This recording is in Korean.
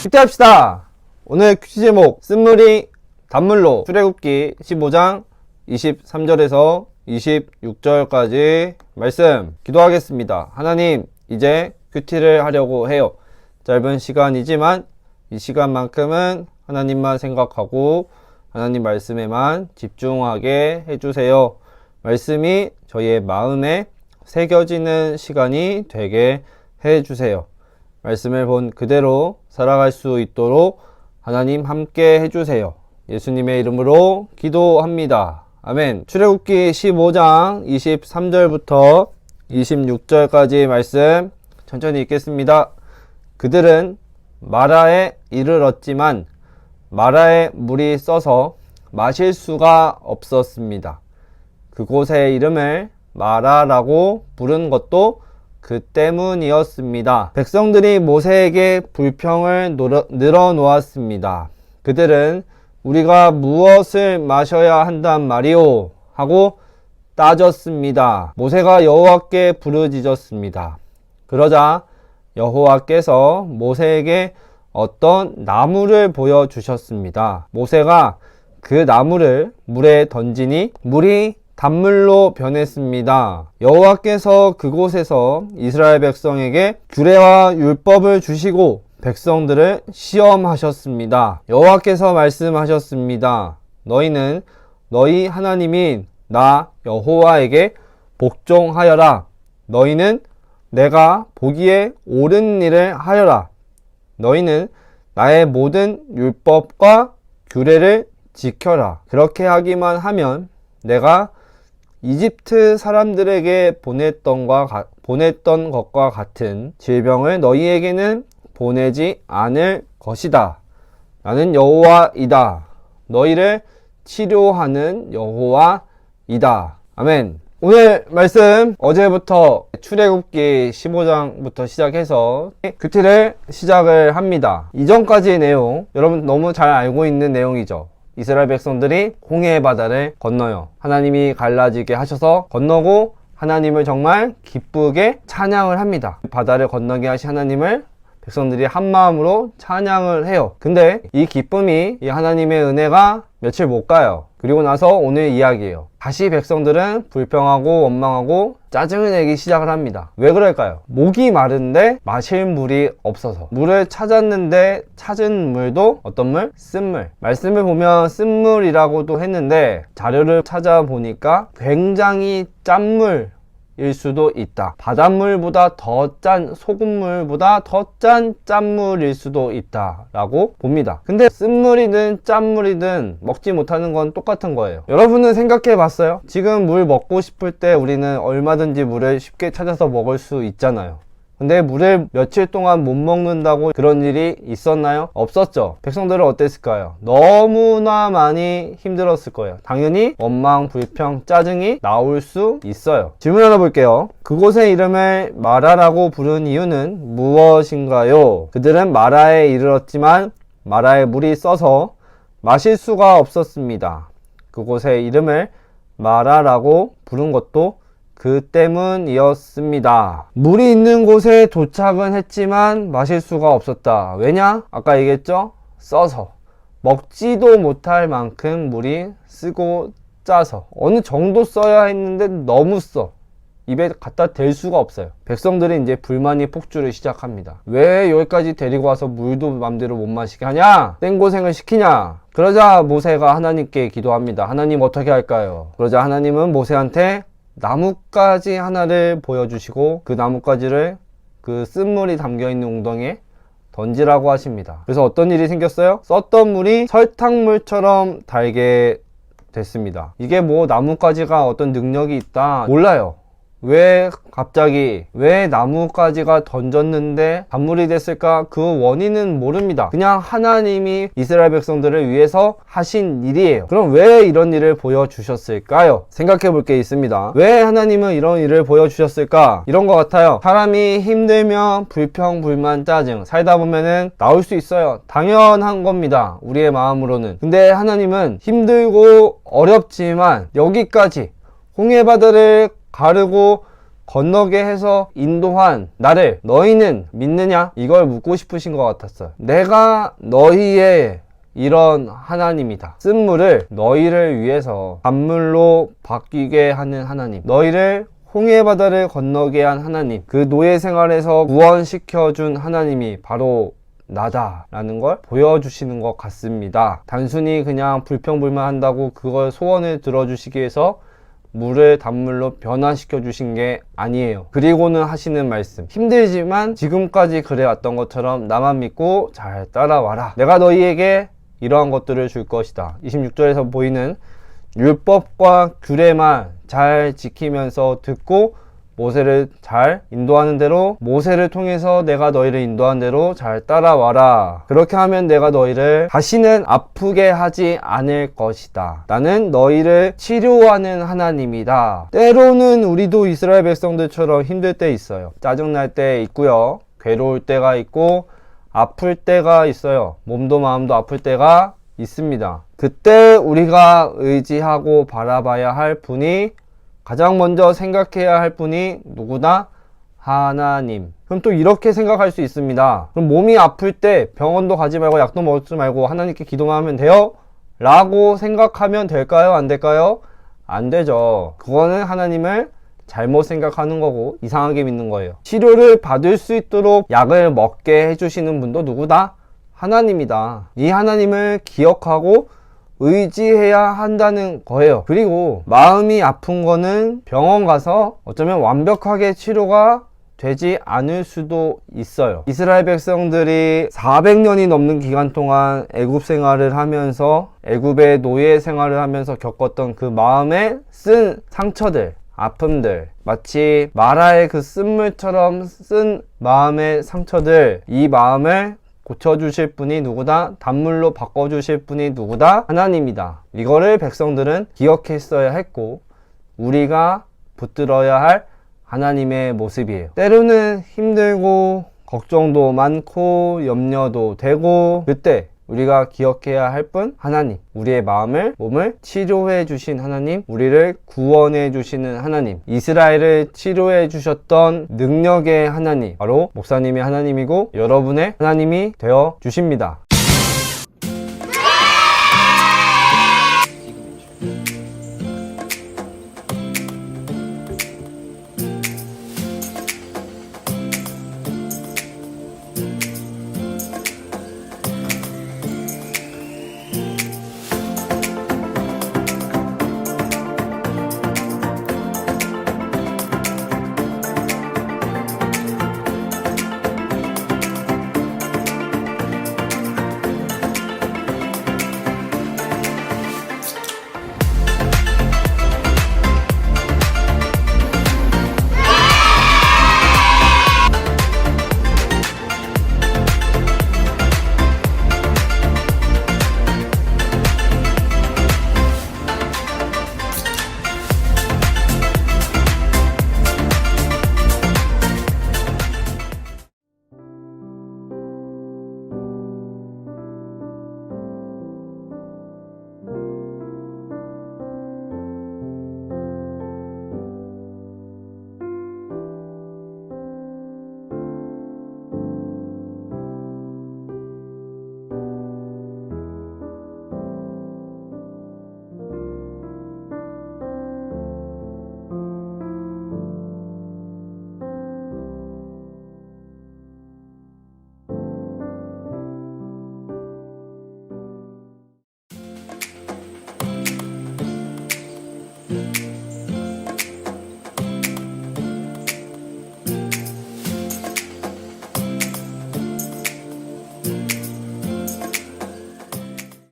큐티합시다. 오늘 큐티 제목 쓴물이 단물로 출애굽기 15장 23절에서 26절까지 말씀 기도하겠습니다. 하나님, 이제 큐티를 하려고 해요. 짧은 시간이지만 이 시간만큼은 하나님만 생각하고 하나님 말씀에만 집중하게 해주세요. 말씀이 저희의 마음에 새겨지는 시간이 되게 해주세요. 말씀을 본 그대로 살아갈 수 있도록 하나님 함께 해주세요. 예수님의 이름으로 기도합니다. 아멘. 출애굽기 15장 23절부터 26절까지 말씀 천천히 읽겠습니다. 그들은 마라에 이르렀지만 마라에 물이 써서 마실 수가 없었습니다. 그곳의 이름을 마라라고 부른 것도 그 때문이었습니다. 백성들이 모세에게 불평을 늘어놓았습니다. 그들은 우리가 무엇을 마셔야 한단 말이오? 하고 따졌습니다. 모세가 여호와께 부르짖었습니다. 그러자 여호와께서 모세에게 어떤 나무를 보여주셨습니다. 모세가 그 나무를 물에 던지니 물이 단물로 변했습니다. 여호와께서 그곳에서 이스라엘 백성에게 규례와 율법을 주시고 백성들을 시험하셨습니다. 여호와께서 말씀하셨습니다. 너희는 너희 하나님인 나 여호와에게 복종하여라. 너희는 내가 보기에 옳은 일을 하여라. 너희는 나의 모든 율법과 규례를 지켜라. 그렇게 하기만 하면 내가 이집트 사람들에게 보냈던 것과 같은 질병을 너희에게는 보내지 않을 것이다. 나는 여호와이다. 너희를 치료하는 여호와이다. 아멘. 오늘 말씀 어제부터 출애굽기 15장부터 시작해서 큐티를 시작을 합니다. 이전까지의 내용 여러분 너무 잘 알고 있는 내용이죠. 이스라엘 백성들이 홍해 바다를 건너요. 하나님이 갈라지게 하셔서 건너고 하나님을 정말 기쁘게 찬양을 합니다. 바다를 건너게 하신 하나님을 백성들이 한 마음으로 찬양을 해요. 근데 이 기쁨이, 이 하나님의 은혜가 며칠 못 가요. 그리고 나서 오늘 이야기예요. 다시 백성들은 불평하고 원망하고 짜증을 내기 시작을 합니다. 왜 그럴까요? 목이 마른데 마실 물이 없어서. 물을 찾았는데 찾은 물도 어떤 물? 쓴물. 말씀을 보면 쓴물이라고도 했는데 자료를 찾아보니까 굉장히 짠물 일 수도 있다. 바닷물보다 더 짠, 소금물보다 더 짠 짠물일 수도 있다 라고 봅니다. 근데 쓴물이든 짠물이든 먹지 못하는 건 똑같은 거예요. 여러분은 생각해 봤어요? 지금 물 먹고 싶을 때 우리는 얼마든지 물을 쉽게 찾아서 먹을 수 있잖아요. 근데 물을 며칠 동안 못 먹는다고 그런 일이 있었나요? 없었죠. 백성들은 어땠을까요? 너무나 많이 힘들었을 거예요. 당연히 원망, 불평, 짜증이 나올 수 있어요. 질문 하나 볼게요. 그곳의 이름을 마라라고 부른 이유는 무엇인가요? 그들은 마라에 이르렀지만 마라에 물이 써서 마실 수가 없었습니다. 그곳의 이름을 마라라고 부른 것도 그 때문이었습니다. 물이 있는 곳에 도착은 했지만 마실 수가 없었다. 왜냐? 아까 얘기했죠? 써서. 먹지도 못할 만큼 물이 쓰고 짜서. 어느 정도 써야 했는데 너무 써. 입에 갖다 댈 수가 없어요. 백성들이 이제 불만이 폭주를 시작합니다. 왜 여기까지 데리고 와서 물도 맘대로 못 마시게 하냐? 생고생을 시키냐? 그러자 모세가 하나님께 기도합니다. 하나님 어떻게 할까요? 그러자 하나님은 모세한테 나뭇가지 하나를 보여주시고 그 나뭇가지를 그 쓴물이 담겨있는 웅덩이에 던지라고 하십니다. 그래서 어떤 일이 생겼어요? 썼던 물이 설탕물처럼 달게 됐습니다. 이게 뭐 나뭇가지가 어떤 능력이 있다 몰라요. 왜 갑자기 왜 나뭇가지가 던졌는데 단물이 됐을까? 그 원인은 모릅니다. 그냥 하나님이 이스라엘 백성들을 위해서 하신 일이에요. 그럼 왜 이런 일을 보여주셨을까요? 생각해 볼 게 있습니다. 왜 하나님은 이런 일을 보여주셨을까? 이런 것 같아요. 사람이 힘들면 불평, 불만, 짜증 살다 보면은 나올 수 있어요. 당연한 겁니다. 우리의 마음으로는. 근데 하나님은 힘들고 어렵지만 여기까지 홍해 바다를 가르고 건너게 해서 인도한 나를 너희는 믿느냐? 이걸 묻고 싶으신 것 같았어요. 내가 너희의 이런 하나님이다. 쓴물을 너희를 위해서 단물로 바뀌게 하는 하나님, 너희를 홍해 바다를 건너게 한 하나님, 그 노예 생활에서 구원시켜준 하나님이 바로 나다라는 걸 보여주시는 것 같습니다. 단순히 그냥 불평불만한다고 그걸 소원을 들어주시기 위해서 물을 단물로 변화시켜 주신 게 아니에요. 그리고는 하시는 말씀, 힘들지만 지금까지 그래왔던 것처럼 나만 믿고 잘 따라와라. 내가 너희에게 이러한 것들을 줄 것이다. 26절에서 보이는 율법과 규례만 잘 지키면서 듣고 모세를 잘 인도하는 대로, 모세를 통해서 내가 너희를 인도한 대로 잘 따라와라. 그렇게 하면 내가 너희를 다시는 아프게 하지 않을 것이다. 나는 너희를 치료하는 하나님이다. 때로는 우리도 이스라엘 백성들처럼 힘들 때 있어요. 짜증날 때 있고요, 괴로울 때가 있고 아플 때가 있어요. 몸도 마음도 아플 때가 있습니다. 그때 우리가 의지하고 바라봐야 할 분이, 가장 먼저 생각해야 할 분이 누구다? 하나님. 그럼 또 이렇게 생각할 수 있습니다. 그럼 몸이 아플 때 병원도 가지 말고 약도 먹지 말고 하나님께 기도만 하면 돼요? 라고 생각하면 될까요? 안 될까요? 안 되죠. 그거는 하나님을 잘못 생각하는 거고 이상하게 믿는 거예요. 치료를 받을 수 있도록 약을 먹게 해주시는 분도 누구다? 하나님이다. 이 하나님을 기억하고 의지해야 한다는 거예요. 그리고 마음이 아픈 거는 병원 가서 어쩌면 완벽하게 치료가 되지 않을 수도 있어요. 이스라엘 백성들이 400년이 넘는 기간 동안 애굽 생활을 하면서, 애굽의 노예 생활을 하면서 겪었던 그 마음에 쓴 상처들, 아픔들, 마치 마라의 그 쓴물처럼 쓴 마음의 상처들, 이 마음을 고쳐주실 분이 누구다? 단물로 바꿔주실 분이 누구다? 하나님이다. 이거를 백성들은 기억했어야 했고, 우리가 붙들어야 할 하나님의 모습이에요. 때로는 힘들고 걱정도 많고 염려도 되고, 그때 우리가 기억해야 할 분, 하나님. 우리의 마음을, 몸을 치료해 주신 하나님, 우리를 구원해 주시는 하나님, 이스라엘을 치료해 주셨던 능력의 하나님, 바로 목사님의 하나님이고 여러분의 하나님이 되어 주십니다.